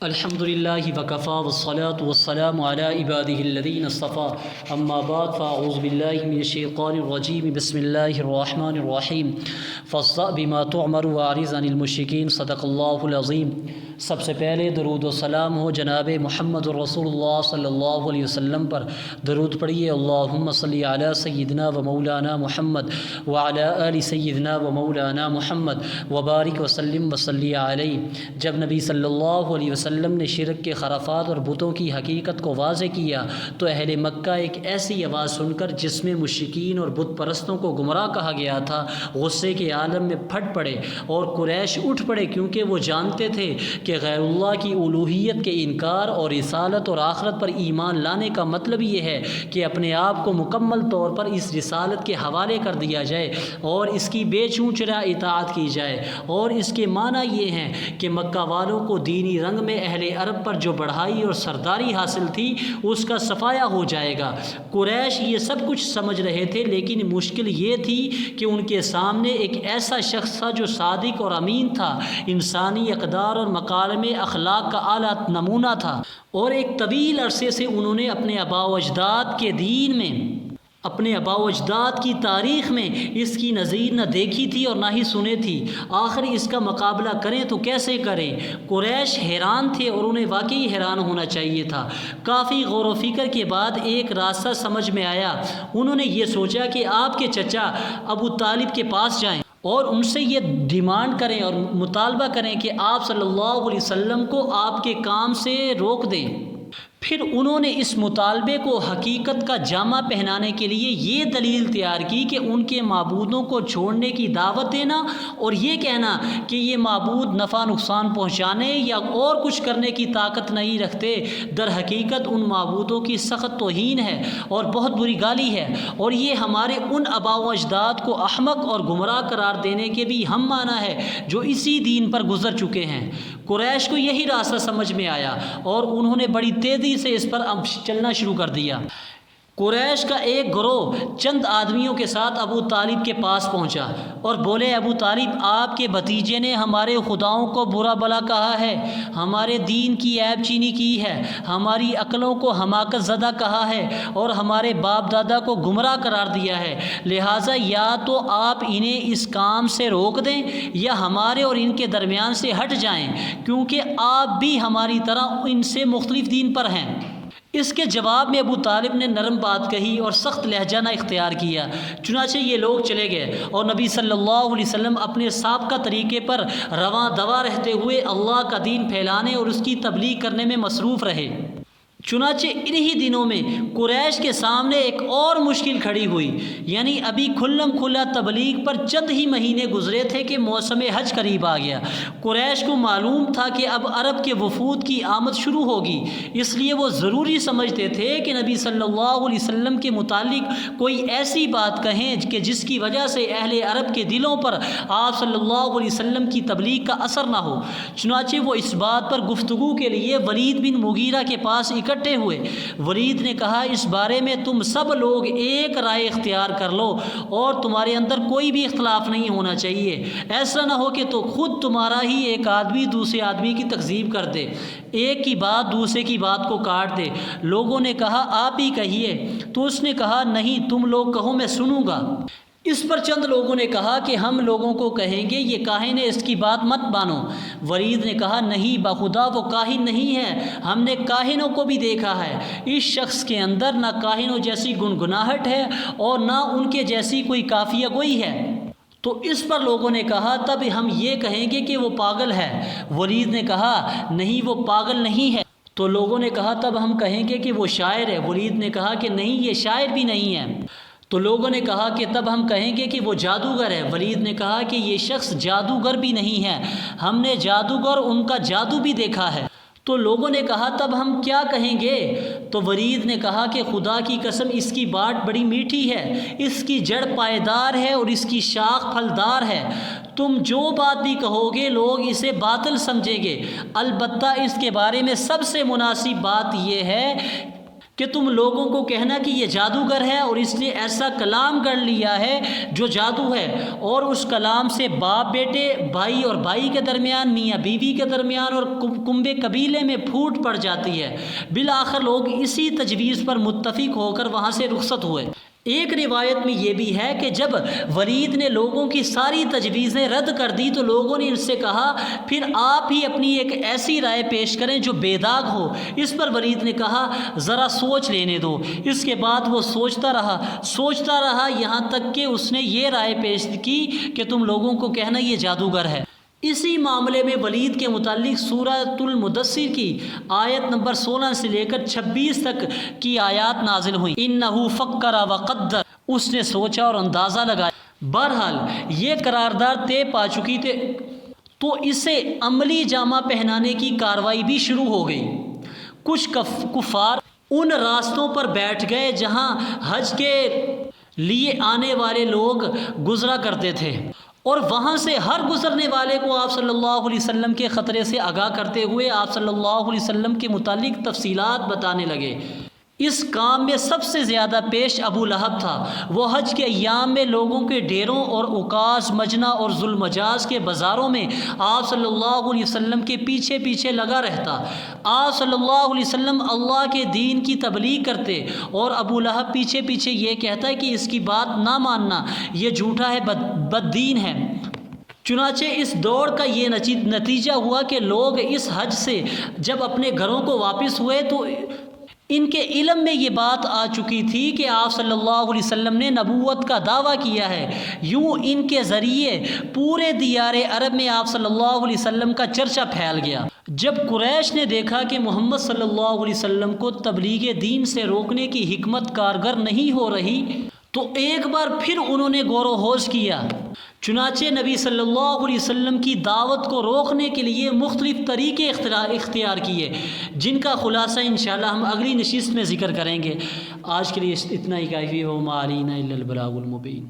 الحمد للہ وکفا والصلاة والسلام علی عبادہ الذین اصطفى اما بعد فاعوذ باللہ من الشیطان الرجیم بسم اللہ الرحمن الرحیم فاصدع بما تؤمر واعرض عن المشرکین صدق اللہ العظیم۔ سب سے پہلے درود و سلام ہو جناب محمد رسول اللہ صلی اللہ علیہ وسلم پر۔ درود پڑھیے اللہم صلی علی سیدنا و مولانا محمد وعلی آل سیدنا و مولانا محمد وبارک وسلم وصلی علیہ۔ جب نبی صلی اللہ علیہ وسلم نے شرک کے خرافات اور بتوں کی حقیقت کو واضح کیا تو اہل مکہ ایک ایسی آواز سن کر جس میں مشرکین اور بت پرستوں کو گمراہ کہا گیا تھا غصے کے عالم میں پھٹ پڑے اور قریش اٹھ پڑے، کیونکہ وہ جانتے تھے کہ غیر اللہ کی الوہیت کے انکار اور رسالت اور آخرت پر ایمان لانے کا مطلب یہ ہے کہ اپنے آپ کو مکمل طور پر اس رسالت کے حوالے کر دیا جائے اور اس کی بے چونچرا اطاعت کی جائے۔ اور اس کے معنی یہ ہیں کہ مکہ والوں کو دینی رنگ میں اہل عرب پر جو بڑھائی اور سرداری حاصل تھی اس کا صفایا ہو جائے گا۔ قریش یہ سب کچھ سمجھ رہے تھے، لیکن مشکل یہ تھی کہ ان کے سامنے ایک ایسا شخص تھا جو صادق اور امین تھا، انسانی اقدار اور مکارم اخلاق کا اعلیٰ نمونہ تھا، اور ایک طویل عرصے سے انہوں نے اپنے آباء و اجداد کے دین میں، اپنے آباء و اجداد کی تاریخ میں اس کی نظیر نہ دیکھی تھی اور نہ ہی سنے تھی۔ آخر اس کا مقابلہ کریں تو کیسے کریں؟ قریش حیران تھے اور انہیں واقعی حیران ہونا چاہیے تھا۔ کافی غور و فکر کے بعد ایک راستہ سمجھ میں آیا۔ انہوں نے یہ سوچا کہ آپ کے چچا ابو طالب کے پاس جائیں اور ان سے یہ ڈیمانڈ کریں اور مطالبہ کریں کہ آپ صلی اللہ علیہ وسلم کو آپ کے کام سے روک دیں۔ پھر انہوں نے اس مطالبے کو حقیقت کا جامہ پہنانے کے لیے یہ دلیل تیار کی کہ ان کے معبودوں کو چھوڑنے کی دعوت دینا اور یہ کہنا کہ یہ معبود نفع نقصان پہنچانے یا اور کچھ کرنے کی طاقت نہیں رکھتے، در حقیقت ان معبودوں کی سخت توہین ہے اور بہت بری گالی ہے، اور یہ ہمارے ان آباء و اجداد کو احمق اور گمراہ قرار دینے کے بھی ہم معنی ہے جو اسی دین پر گزر چکے ہیں۔ قریش کو یہی راستہ سمجھ میں آیا اور انہوں نے بڑی تیزی سے اس پر چلنا شروع کر دیا۔ قریش کا ایک گروہ چند آدمیوں کے ساتھ ابو طالب کے پاس پہنچا اور بولے، ابو طالب، آپ کے بھتیجے نے ہمارے خداؤں کو برا بلا کہا ہے، ہمارے دین کی عیب چینی کی ہے، ہماری عقلوں کو حماقت زدہ کہا ہے اور ہمارے باپ دادا کو گمراہ قرار دیا ہے، لہٰذا یا تو آپ انہیں اس کام سے روک دیں یا ہمارے اور ان کے درمیان سے ہٹ جائیں، کیونکہ آپ بھی ہماری طرح ان سے مختلف دین پر ہیں۔ اس کے جواب میں ابو طالب نے نرم بات کہی اور سخت لہجہ نہ اختیار کیا۔ چنانچہ یہ لوگ چلے گئے اور نبی صلی اللہ علیہ وسلم اپنے سابقہ طریقے پر رواں دوا رہتے ہوئے اللہ کا دین پھیلانے اور اس کی تبلیغ کرنے میں مصروف رہے۔ چنانچہ انہی دنوں میں قریش کے سامنے ایک اور مشکل کھڑی ہوئی، یعنی ابھی کھلم کھلا تبلیغ پر چند ہی مہینے گزرے تھے کہ موسم حج قریب آ گیا۔ قریش کو معلوم تھا کہ اب عرب کے وفود کی آمد شروع ہوگی، اس لیے وہ ضروری سمجھتے تھے کہ نبی صلی اللہ علیہ وسلم کے متعلق کوئی ایسی بات کہیں کہ جس کی وجہ سے اہل عرب کے دلوں پر آپ صلی اللہ علیہ وسلم کی تبلیغ کا اثر نہ ہو۔ چنانچہ وہ اس بات پر گفتگو کے لیے ولید بن مغیرہ کے پاس اکٹھے ہوئے۔ ولید نے کہا، اس بارے میں تم سب لوگ ایک رائے اختیار کر لو اور تمہارے اندر کوئی بھی اختلاف نہیں ہونا چاہیے، ایسا نہ ہو کہ تو خود تمہارا ہی ایک آدمی دوسرے آدمی کی تکذیب کر دے، ایک کی بات دوسرے کی بات کو کاٹ دے۔ لوگوں نے کہا، آپ ہی کہیے۔ تو اس نے کہا، نہیں، تم لوگ کہو، میں سنوں گا۔ اس پر چند لوگوں نے کہا کہ ہم لوگوں کو کہیں گے یہ کاہن ہے، اس کی بات مت مانو۔ ولید نے کہا، نہیں، بخدا وہ کاہن نہیں ہے، ہم نے کاہنوں کو بھی دیکھا ہے، اس شخص کے اندر نہ کاہنوں جیسی گنگناہٹ ہے اور نہ ان کے جیسی کوئی قافیہ گوئی ہے۔ تو اس پر لوگوں نے کہا، تب ہم یہ کہیں گے کہ وہ پاگل ہے۔ ولید نے کہا، نہیں، وہ پاگل نہیں ہے۔ تو لوگوں نے کہا، تب ہم کہیں گے کہ وہ شاعر ہے۔ ولید نے کہا کہ نہیں، یہ شاعر بھی نہیں ہے۔ تو لوگوں نے کہا کہ تب ہم کہیں گے کہ وہ جادوگر ہے۔ ولید نے کہا کہ یہ شخص جادوگر بھی نہیں ہے، ہم نے جادوگر ان کا جادو بھی دیکھا ہے۔ تو لوگوں نے کہا، تب ہم کیا کہیں گے؟ تو ولید نے کہا کہ خدا کی قسم، اس کی بات بڑی میٹھی ہے، اس کی جڑ پائیدار ہے اور اس کی شاخ پھلدار ہے، تم جو بات بھی کہو گے لوگ اسے باطل سمجھیں گے، البتہ اس کے بارے میں سب سے مناسب بات یہ ہے کہ تم لوگوں کو کہنا کہ یہ جادوگر ہے اور اس نے ایسا کلام کر لیا ہے جو جادو ہے، اور اس کلام سے باپ بیٹے، بھائی اور بھائی کے درمیان، میاں بیوی کے درمیان اور کنبے قبیلے میں پھوٹ پڑ جاتی ہے۔ بالآخر لوگ اسی تجویز پر متفق ہو کر وہاں سے رخصت ہوئے۔ ایک روایت میں یہ بھی ہے کہ جب ولید نے لوگوں کی ساری تجویزیں رد کر دی تو لوگوں نے ان سے کہا پھر آپ ہی اپنی ایک ایسی رائے پیش کریں جو بے داغ ہو۔ اس پر ولید نے کہا ذرا سوچ لینے دو۔ اس کے بعد وہ سوچتا رہا یہاں تک کہ اس نے یہ رائے پیش کی کہ تم لوگوں کو کہنا یہ جادوگر ہے۔ اسی معاملے میں ولید کے متعلق سورۃ المدثر کی آیت نمبر 16 سے لے کر 26 تک کی آیات نازل ہوئیں۔ انہ فکر وقدر، اس نے سوچا اور اندازہ لگایا۔ بہرحال یہ قرارداد طے پا چکی تھی تو اسے عملی جامہ پہنانے کی کارروائی بھی شروع ہو گئی۔ کچھ کفار ان راستوں پر بیٹھ گئے جہاں حج کے لیے آنے والے لوگ گزرا کرتے تھے، اور وہاں سے ہر گزرنے والے کو آپ صلی اللہ علیہ وسلم کے خطرے سے آگاہ کرتے ہوئے آپ صلی اللہ علیہ وسلم کے متعلق تفصیلات بتانے لگے۔ اس کام میں سب سے زیادہ پیش ابو لہب تھا۔ وہ حج کے ایام میں لوگوں کے ڈیروں اور عکاظ، مجنہ اور ذوالمجاز کے بازاروں میں آپ صلی اللہ علیہ وسلم کے پیچھے پیچھے لگا رہتا۔ آپ صلی اللہ علیہ وسلم اللہ کے دین کی تبلیغ کرتے اور ابو لہب پیچھے پیچھے یہ کہتا ہے کہ اس کی بات نہ ماننا، یہ جھوٹا ہے، بد دین ہے۔ چنانچہ اس دوڑ کا یہ نتیجہ ہوا کہ لوگ اس حج سے جب اپنے گھروں کو واپس ہوئے تو ان کے علم میں یہ بات آ چکی تھی کہ آپ صلی اللہ علیہ وسلم نے نبوت کا دعویٰ کیا ہے۔ یوں ان کے ذریعے پورے دیار عرب میں آپ صلی اللہ علیہ وسلم کا چرچا پھیل گیا۔ جب قریش نے دیکھا کہ محمد صلی اللہ علیہ وسلم کو تبلیغ دین سے روکنے کی حکمت کارگر نہیں ہو رہی تو ایک بار پھر انہوں نے غور و خوض کیا۔ چنانچہ نبی صلی اللہ علیہ وسلم کی دعوت کو روکنے کے لیے مختلف طریقے اختیار کیے، جن کا خلاصہ انشاءاللہ ہم اگلی نشست میں ذکر کریں گے۔ آج کے لیے اتنا ہی کافی ہے۔ وما علینا الا البلاغ المبین۔